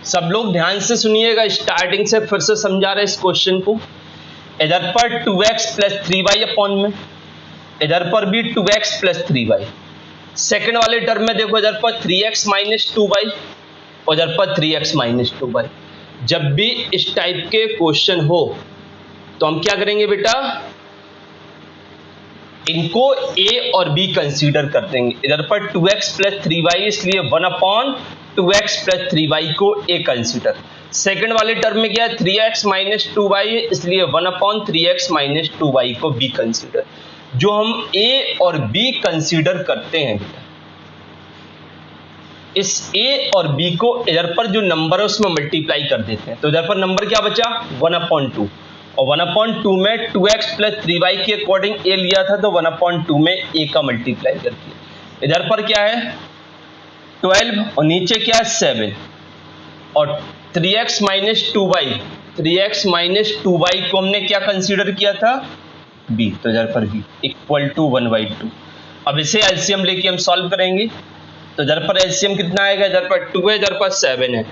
सब लोग ध्यान से सुनिएगा, स्टार्टिंग से फिर से समझा रहे इस क्वेश्चन को। इधर पर 2x प्लस 3y अपॉन में, इधर पर भी 2x प्लस 3y। सेकेंड वाले टर्म में देखो, इधर पर 3x माइनस 2y और इधर पर 3x माइनस 2y। जब भी इस टाइप के क्वेश्चन हो तो हम क्या करेंगे बेटा, इनको a और b कंसीडर कर देंगे। इधर पर 2x प्लस 3y इसलिए 1 अपॉन 2x प्लस 3y को a कंसीडर। सेकेंड वाले टर्म में क्या है, 3x माइनस 2y इसलिए 1 अपॉन 3x माइनस 2y को b कंसीडर। जो हम a और b कंसीडर करते हैं बेटा, इस a और b को इधर पर जो नंबर है उसमें मल्टीप्लाई कर देते हैं। तो इधर पर नंबर क्या बचा, 1/2 और 1/2 में 2x प्लस 3y के अकॉर्डिंग a लिया था तो 1/2 में a का मल्टीप्लाई कर दिया। इधर पर क्या है 12 और नीचे क्या है 7 और 3x minus 2y, 3x minus 2y को हमने क्या कंसीडर किया था, b। तो इधर पर b इक्वल टू 1/2। अब इसे एलसीएम लेके हम सॉल्व करेंगे। तो इधर पर एलसीएम कितना आएगा, इधर पर 2 है, इधर पर 7 है,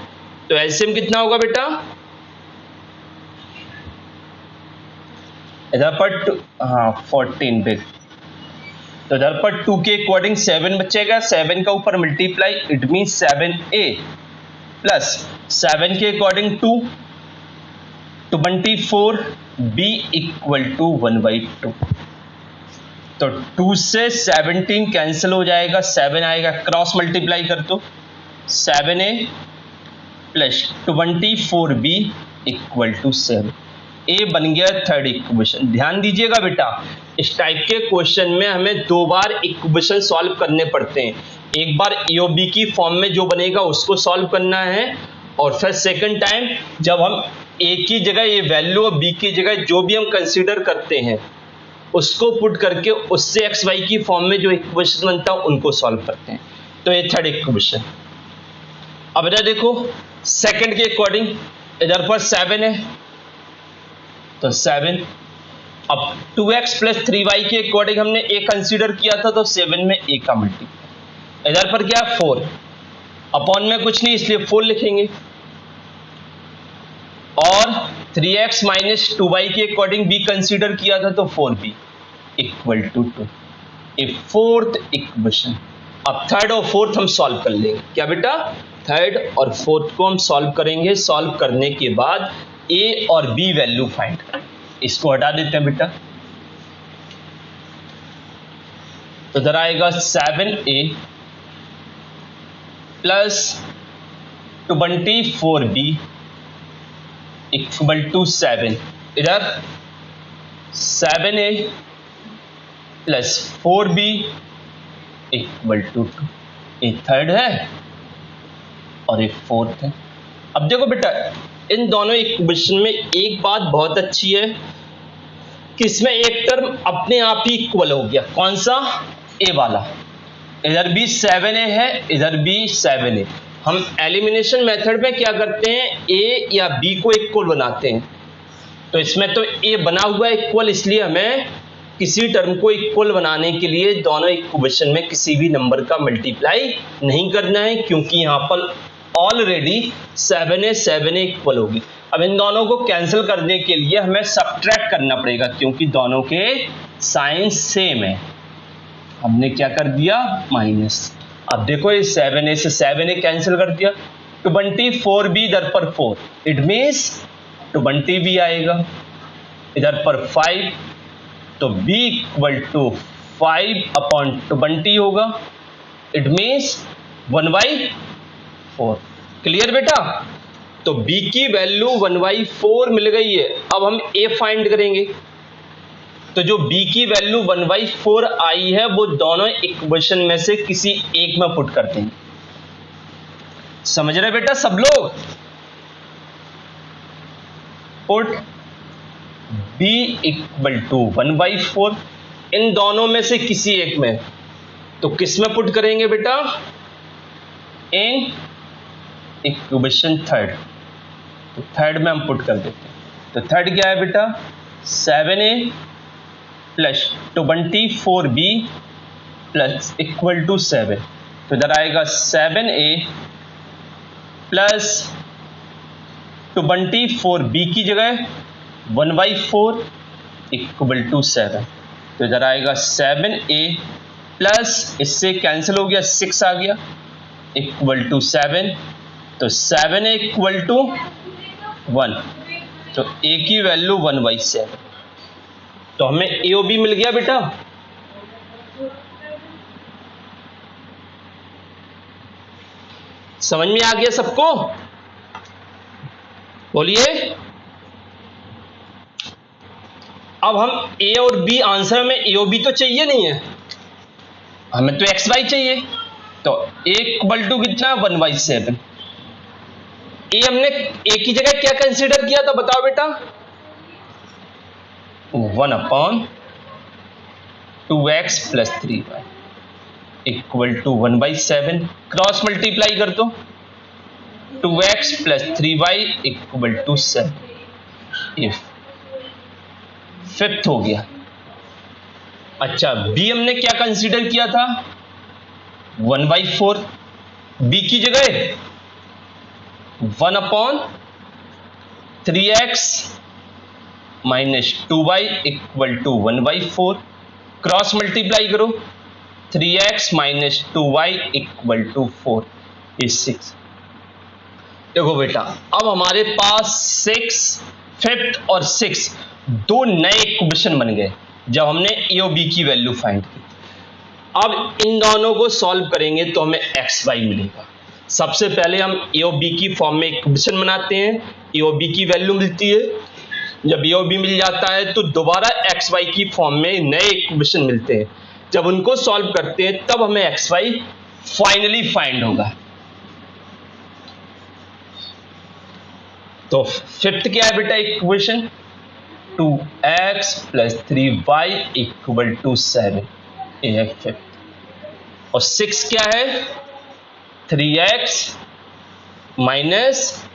तो एलसीएम कितना होगा बेटा, इधर पर 14 बिग। तो इधर पर 2 के अकॉर्डिंग 7 बचेगा, 7 का ऊपर multiply, it mean 7a plus 7 के अकॉर्डिंग 2, 24b इक्वल टू 1/2। तो 2 से 17 कैंसिल हो जाएगा, 7 आएगा, क्रॉस मल्टीप्लाई कर दो, 7a plus 24b equal to 7। ए बन गया थर्ड इक्वेशन। ध्यान दीजिएगा बेटा, इस टाइप के क्वेश्चन में हमें 2 बार इक्वेशन सॉल्व करने पड़ते हैं। एक बार ए और बी की फॉर्म में जो बनेगा उसको सॉल्व करना है, और फिर सेकंड टाइम जब हम ए की जगह ये वैल्यू और बी की जगह जो भी हम कंसीडर करते हैं उसको पुट करके उससे एक्स वाई की फॉर्म में जो इक्वेशन बनता है उनको सॉल्व करते हैं। तो ये थर्ड इक्वेशन। अब इधर देखो, सेकंड के अकॉर्डिंग इधर पर 7 है तो 7, अब 2x प्लस 3y के अकॉर्डिंग हमने a कंसीडर किया था तो 7 में a का मल्टीप्लाई। इधर पर क्या 4 अपॉन में कुछ नहीं इसलिए 4 लिखेंगे, और 3x माइनस 2y के अकॉर्डिंग b कंसीडर किया था तो 4b equal to 2। A fourth equation. अब थर्ड और फोर्थ हम सॉल्व कर लेंगे। क्या बेटा, थर्ड और फोर्थ को हम सॉल्व करेंगे। सॉल्व करने के बाद a और b वैल्यू फाइंड करेंगे। इसको हटा देते हैं बेटा, तो इधर आएगा 7a plus 24b equal to 7। इधर 7a plus 4b equal to 2। एक थर्ड है और एक फोर्थ है। अब देखो बेटा, इन दोनों इक्वेशन में एक बात बहुत अच्छी है कि इसमें एक टर्म अपने आप ही इक्वल हो गया। कौन सा, ए वाला। इधर भी 7a है, इधर भी 7a। हम एलिमिनेशन मेथड में क्या करते हैं, ए या बी को इक्वल बनाते हैं। तो इसमें तो ए बना हुआ है इक्वल, इसलिए हमें किसी टर्म को इक्वल बनाने के लिए दोनों इक्वेशन में किसी भी नंबर का मल्टीप्लाई नहीं करना है, क्योंकि यहां पर ऑलरेडी 7a इक्वल होगी। अब इन दोनों को कैंसिल करने के लिए हमें सब्ट्रैक्ट करना पड़ेगा, क्योंकि दोनों के साइन सेम है। हमने क्या कर दिया, माइनस। अब देखो ये 7a से 7a कैंसिल कर दिया, 24b इधर पर 4, इट मीन्स 20 भी आएगा। इधर पर 5 तो b इक्वल टू 5/20 होगा, इट मीन्स 1/4। क्लियर बेटा। तो b की वैल्यू 1/4 मिल गई है। अब हम a फाइंड करेंगे। तो जो b की वैल्यू 1/4 आई है वो दोनों इक्वेशन में से किसी एक में पुट करते हैं। समझ रहे बेटा सब लोग। पुट b इक्वल टू 1/4 इन दोनों में से किसी एक में। तो किस में पुट करेंगे बेटा, इन इक्वेशन थर्ड। तो थर्ड में हम पुट कर देते हैं। तो थर्ड क्या है बेटा, 7a plus 24b plus equal to 7। तो इधर आएगा 7a प्लस 24 बी की जगह 1/4 इक्वल टू 7। तो इधर आएगा 7a प्लस इससे कैंसिल हो गया 6 आ गया इक्वल टू 7। तो 7a इक्वल टू 1। तो a की वैल्यू 1/7। तो हमें ए ओ बी मिल गया बेटा। समझ में आ गया सबको? बोलिए। अब हम ए और बी आंसर में ए और बी तो चाहिए नहीं है, हमें तो एक्स वाई चाहिए। तो ए इक्वल टू कितना 1/7। ए हमने ए की जगह क्या कंसीडर किया था बताओ बेटा? 1/2x plus 3y equal to 1/7। Cross multiply कर दो 2x plus 3y equal to 7। ये फिफ्थ हो गया। अच्छा बी हमने क्या कंसीडर किया था? 1/4। बी की जगह 1/3x minus 2y equal to 1/4। Cross multiply करो 3x minus 2y equal to 4 is 6। देखो बेटा अब हमारे पास 6 फिफ्थ और 6 दो नए इक्वेशन बन गए जब हमने ए और बी की वैल्यू फाइंड की। अब इन दोनों को सॉल्व करेंगे तो हमें एक्स वाई मिलेगा। सबसे पहले हम ए और बी की फॉर्म में इक्वेशन बनाते हैं, ए और बी की वैल्यू मिलती है। जब ए और बी मिल जाता है तो दोबारा एक्स वाई की फॉर्म में नए इक्वेशन मिलते हैं। जब उनको सॉल्व करते हैं तब हमें एक्स वाई फाइनली फाइंड होगा। तो फिफ्थ क्या है बेटा equation? 2x plus 3y equal to 7। ये है फिफ्थ। और 6 क्या है? 3x minus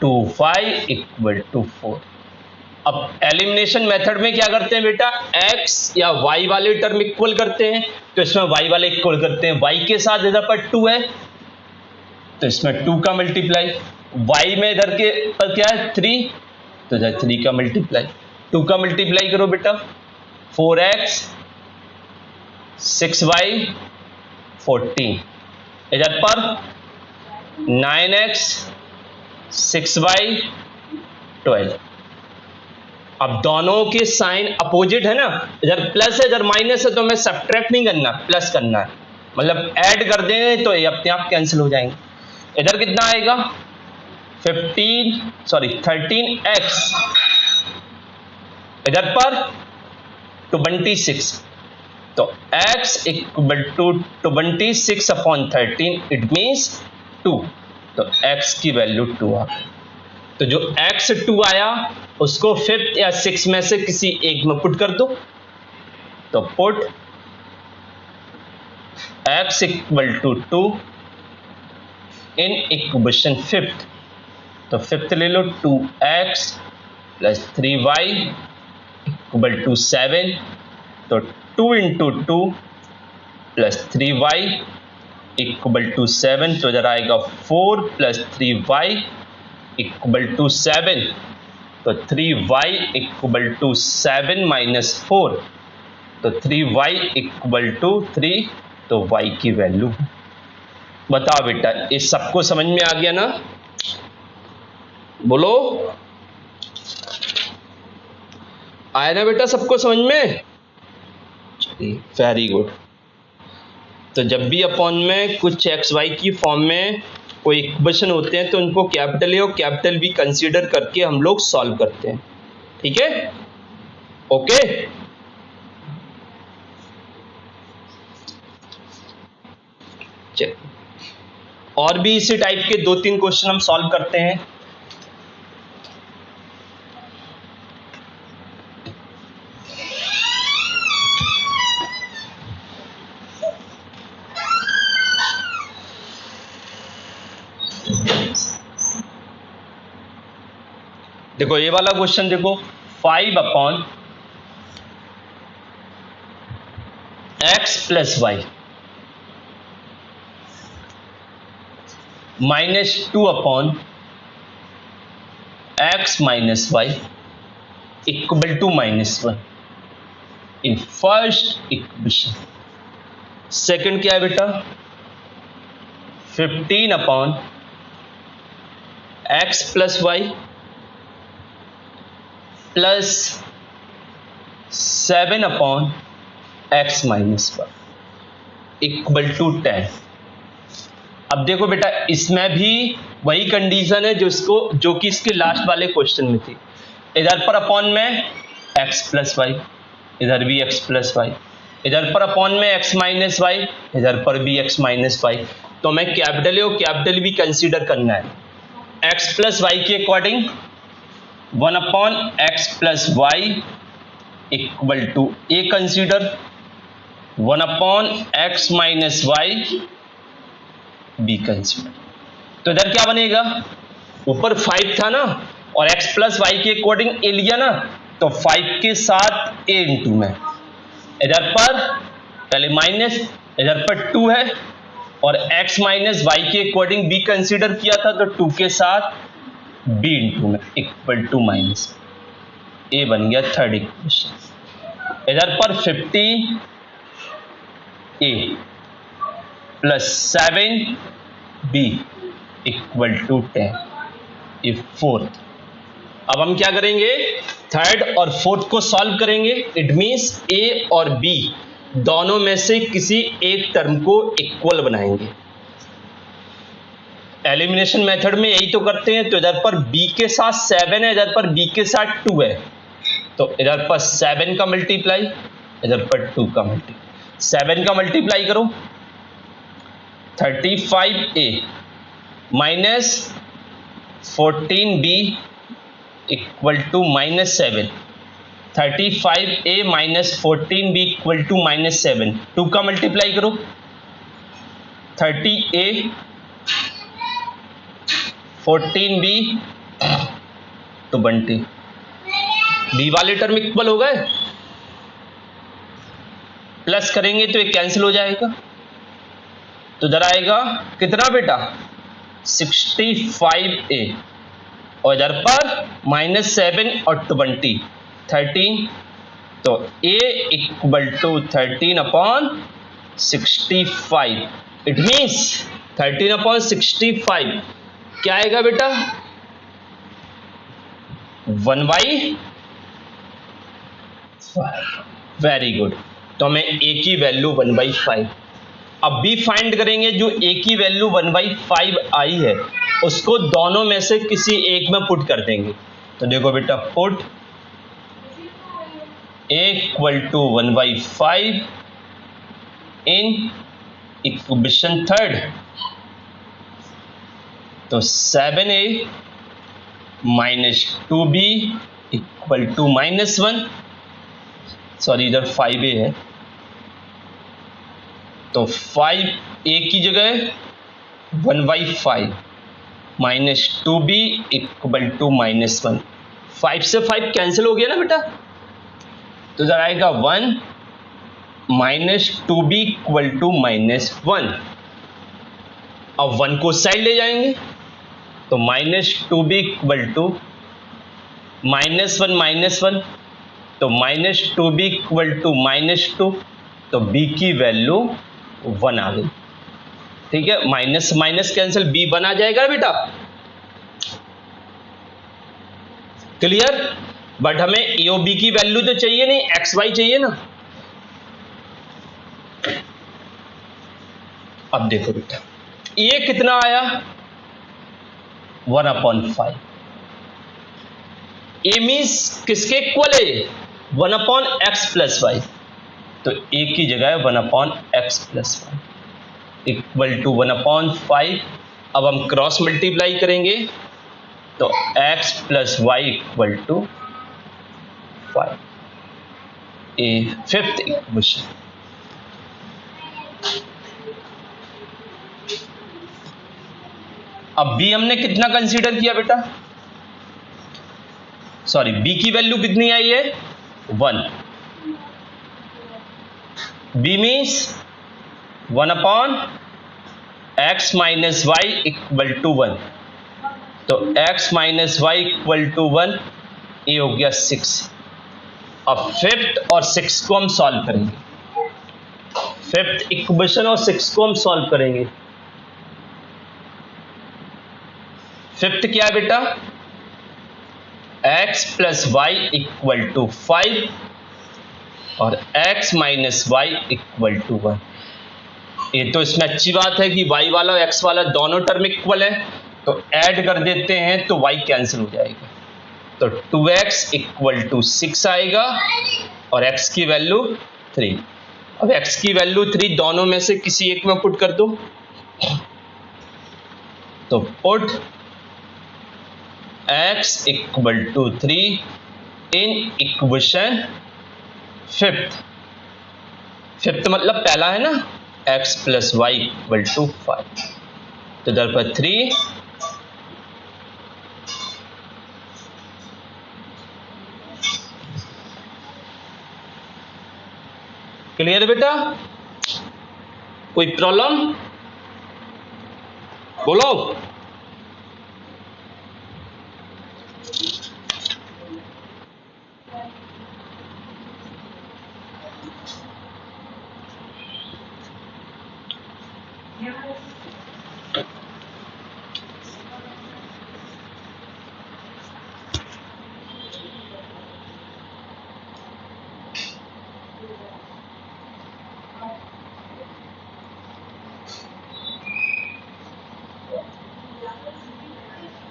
2y equal to 4। अब एलिमिनेशन मेथड में क्या करते हैं बेटा? x या y वाले टर्म इक्वल करते हैं तो इसमें y वाले इक्वल करते हैं। y के साथ इधर पर 2 है तो इसमें 2 का मल्टीप्लाई, y में इधर के पर क्या है 3 तो इधर 3 का मल्टीप्लाई। 2 का मल्टीप्लाई करो बेटा 4x 6y 14। इधर पर 9x 6y 12। अब दोनों के साइन अपोजिट है ना, इधर प्लस है इधर माइनस है तो हमें सब्ट्रैक्ट नहीं करना, प्लस करना है। मतलब ऐड कर देंगे तो ये अपने आप कैंसिल हो जाएंगे। इधर कितना आएगा 13x इधर पर 26। तो x equal to 26/13 it means 2। तो x की वैल्यू 2 आ गई। तो जो x 2 आया उसको फिफ्थ या 6 में से किसी एक में पुट कर दो। तो put x equal to 2 in equation fifth. तो फिफ्थ ले लो 2x plus 3y equal to 7। तो 2 into 2 plus 3y equal to 7। तो इधर आएगा 4 प्लस 3y इक्वल टू 7। तो 3y इक्वल टू 7 माइनस 4। तो 3y इक्वल टू 3। तो y की वैल्यू बताओ बेटा। इस सबको समझ में आ गया ना? बोलो आया ना बेटा सबको समझ में? Very good. तो जब भी अपॉन में कुछ एक्स वाई की फॉर्म में कोई इक्वेशन होते हैं तो उनको कैपिटल ए और कैपिटल बी कंसीडर करके हम लोग सॉल्व करते हैं। ठीक है? ओके। चलिए और भी इसी टाइप के 2-3 क्वेश्चन हम सॉल्व करते हैं। देखो ये वाला क्वेश्चन देखो 5/x plus y -2/x x minus y equal to -1 in first equation. Second क्या है बेटा, 15 upon x plus y plus 7 upon x minus y equal to 10। अब देखो बेटा, इसमें भी वही कंडीशन है जो कि इसके लास्ट वाले क्वेश्चन में थी। इधर पर अपॉन में एक्स प्लस वाई, इधर भी एक्स प्लस वाई, इधर पर अपॉन में एक्स माइनस वाई, इधर पर भी एक्स माइनस वाई। तो हमें कैपिटल ए और कैपिटल बी कंसीडर करना है। एक्स प्लस वाई के according 1 upon x plus y equal to A consider 1 upon x minus y B consider. तो इधर क्या बनेगा, ऊपर 5 था ना और x प्लस वाई के अकॉर्डिंग ए लिया ना, तो 5 के साथ a इंटू में, इधर पर पहले माइनस, इधर पर 2 है और x माइनस वाई के अकॉर्डिंग b कंसीडर किया था तो 2 के साथ b इंटू में इक्वल टू माइनस a बन गया थर्ड इक्वेशन। इधर पर 50 a plus 7 b equal to 10 ये फोर्थ। अब हम क्या करेंगे, थर्ड और फोर्थ को सॉल्व करेंगे। इट मीन्स ए और बी दोनों में से किसी एक टर्म को इक्वल बनाएंगे। एलिमिनेशन मेथड में यही तो करते हैं। तो इधर पर b के साथ 7 है, इधर पर b के साथ 2 है, तो इधर पर 7 का मल्टीप्लाई, इधर पर 2 का मल्टीप्लाई। 7 का मल्टीप्लाई करो 35a minus 14b equal to -7। 35a minus 14b equal to -7। 2 का मल्टीप्लाई करो 30a 14b 20। b वाले टर्म इक्वल हो गए, प्लस करेंगे तो ये कैंसिल हो जाएगा। तो इधर आएगा कितना बेटा, 65a और इधर पर -7 और 20 13। तो a equal to 13 upon 65। It means 13 upon 65 क्या आएगा बेटा, 1/5। Very good. तो हमें a की वैल्यू 1/5। अब b फाइंड करेंगे। जो a की वैल्यू 1/5 आई है उसको दोनों में से किसी एक में पुट कर देंगे। तो देखो बेटा, put a equal to 1/5 in equation third. तो 7a minus 2b equal to -1। Sorry, इधर 5a है तो 5a की जगह 1/5 माइनस 2b इक्वल टू -1। 5 से 5 कैंसिल हो गया ना बेटा, तो इधर आएगा 1 माइनस 2b इक्वल टू -1। अब 1 को साइड ले जाएंगे तो -2b इक्वल टू -1 तो -2b इक्वल टू -2। तो b की वैल्यू 1 आ गई। ठीक है, माइनस माइनस कैंसिल, b 1 आ जाएगा बेटा। क्लियर। बट हमें a और b की वैल्यू तो चाहिए नहीं, एक्स वाई चाहिए ना। अब देखो बेटा, a कितना आया, 1/5। a मीन्स किसके इक्वल है, 1/x प्लस वाई। तो a की जगह 1/x plus y equal to 1/5। अब हम क्रॉस मल्टीप्लाई करेंगे तो x plus y equal to 5। A fifth equation. अब b हमने कितना कंसीडर किया बेटा, सॉरी b की वैल्यू कितनी आई है, 1। b means 1/x minus y equal to 1। तो x minus y equal to 1, ये हो गया 6। अब फिफ्थ और 6 को हम सॉल्व करेंगे, फिफ्थ इक्वेशन और 6 को हम सॉल्व करेंगे। फिफ्थ क्या है बेटा, x plus y equal to 5 और x minus y equal to 1। ये तो इसमें अच्छी बात है कि y वाला और x वाला दोनों टर्म इक्वल है, तो ऐड कर देते हैं तो y कैंसिल हो जाएगा, तो 2x इक्वल टू 6 आएगा और x की वैल्यू 3। अब x की वैल्यू 3 दोनों में से किसी एक में पुट कर दो, तो put x equal to 3 in equation fifth. Fifth मतलब पहला है ना, x plus y equal to 5, तो इधर पर 3 क्लियर है बेटा, कोई प्रॉब्लम बोलो।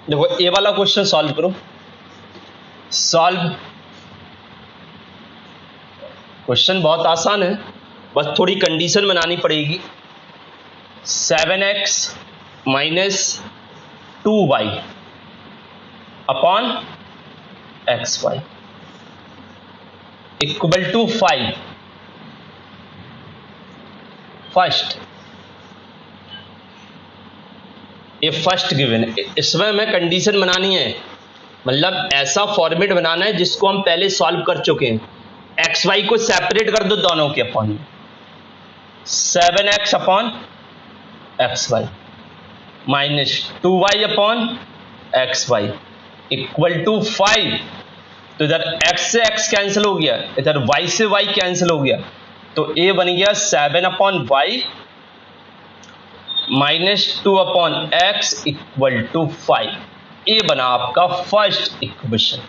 देखो ये वाला क्वेश्चन सॉल्व करो। सॉल्व, क्वेश्चन बहुत आसान है, बस थोड़ी कंडीशन बनानी पड़ेगी। 7x minus 2y upon xy equal to 5। First, ये फर्स्ट गिवन है, इसमें हमें कंडीशन बनानी है, मतलब ऐसा फॉर्मेट बनाना है जिसको हम पहले सॉल्व कर चुके हैं। एक्स वाई को सेपरेट कर दो दोनों के अपॉन में, 7x upon x y minus 2y upon x y equal to 5। तो इधर x से x कैंसिल हो गया, इधर y से y कैंसिल हो गया, तो a बन गया 7 upon y minus 2 upon x equal to 5। ये बना आपका फर्स्ट इक्वेशन।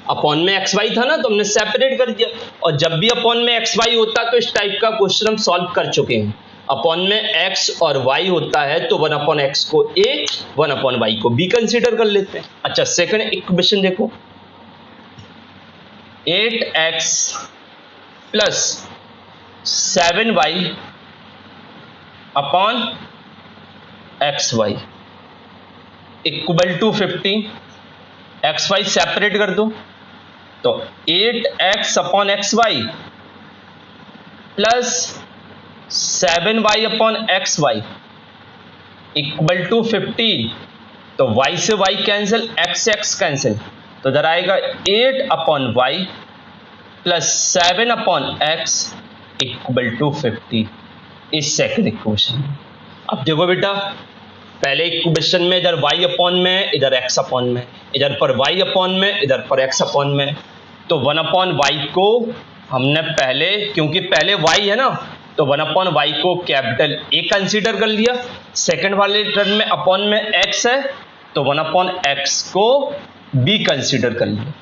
अपॉन में एक्स वाई था ना, तो हमने सेपरेट कर दिया, और जब भी अपॉन में एक्स वाई होता तो इस टाइप का क्वेश्चन हम सॉल्व कर चुके हैं। अपॉन में एक्स और वाई होता है तो 1 अपॉन एक्स को ए, 1 अपॉन वाई को बी कंसीडर कर लेते हैं। अच्छा, सेकंड इक्वेशन देखो, 8x plus 7y upon x y equal to 15। X y separate कर दो, तो 8x upon x y plus 7y upon x y equal to 15। तो y से y कैंसिल, x से x कैंसिल, तो इधर आएगा 8 upon y plus 7 upon x equal to 50। इस सेकंड इक्वेशन। अब देखो बेटा, पहले इक्वेशन में इधर y अपॉन में, इधर x अपॉन में, इधर पर y अपॉन में, इधर पर x अपॉन में, तो 1 अपॉन y को हमने पहले, क्योंकि पहले y है ना, तो 1 अपॉन y को कैपिटल A कंसीडर कर लिया। सेकंड वाले टर्म में अपॉन में x है, तो 1 अपॉन x को B कंसीडर कर लिया।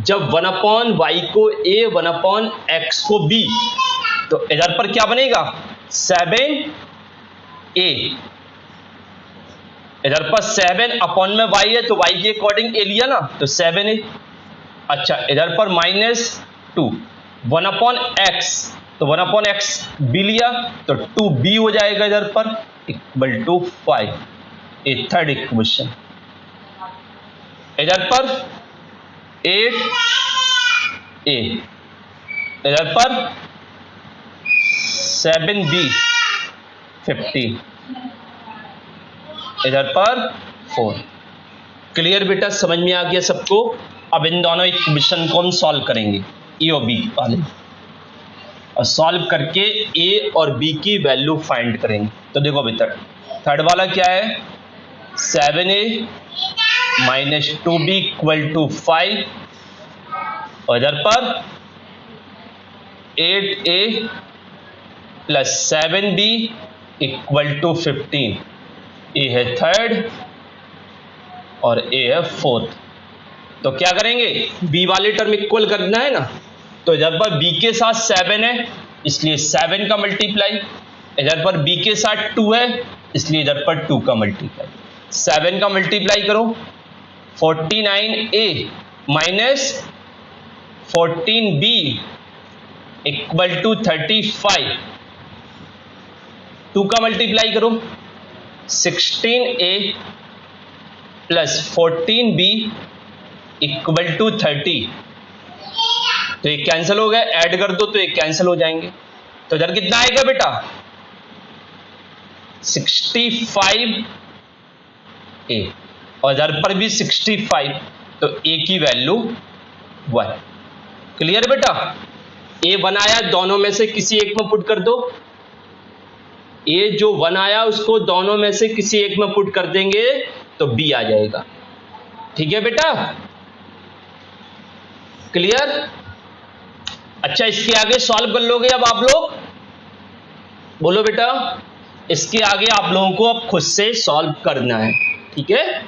जब 1 अपॉन y को A, 1 अपॉन x को B, तो इधर पर क्या बनेगा 7a। इधर पर 7 अपॉन में y है, तो y के अकॉर्डिंग a लिया ना, तो 7a। अच्छा, इधर पर -2, 1 अपॉन x, तो 1 अपॉन x b लिया, तो 2b हो जाएगा इधर पर equal to 5। A third equation. इधर पर 8a, इधर पर 7b 50, इधर पर 4। क्लियर बेटा, समझ में आ गया सबको। अब इन दोनों इक्वेशन को हम सॉल्व करेंगे, ए और बी वाले, और सॉल्व करके ए और बी की वैल्यू फाइंड करेंगे। तो देखो बेटा, थर्ड वाला क्या है, 7a minus 2b equal to 5 और इधर पर 8a plus 7b equal to 15। ए है थर्ड और ए है फोर्थ। तो क्या करेंगे, बी वाले टर्म इक्वल करना है ना, तो इधर पर बी के साथ 7 है इसलिए 7 का मल्टीप्लाई, इधर पर बी के साथ 2 है इसलिए इधर पर 2 का मल्टीप्लाई। 7 का मल्टीप्लाई करो, 49a minus 14b equal to 35। 2 का मल्टीप्लाई करो, 16a plus 14b equal to 30। तो ये कैंसिल हो गया, ऐड कर दो तो ये कैंसिल हो जाएंगे। तो इधर कितना आएगा बेटा, 65a और इधर पर भी 65, तो a की वैल्यू 1। क्लियर बेटा, a 1 आया, दोनों में से किसी एक में पुट कर दो। a जो 1 आया उसको दोनों में से किसी एक में पुट कर देंगे तो b आ जाएगा। ठीक है बेटा, क्लियर। अच्छा, इसके आगे सॉल्व कर लोगे अब आप लोग, बोलो बेटा। इसके आगे आप लोगों को अब खुद से सॉल्व करना है, ठीक है।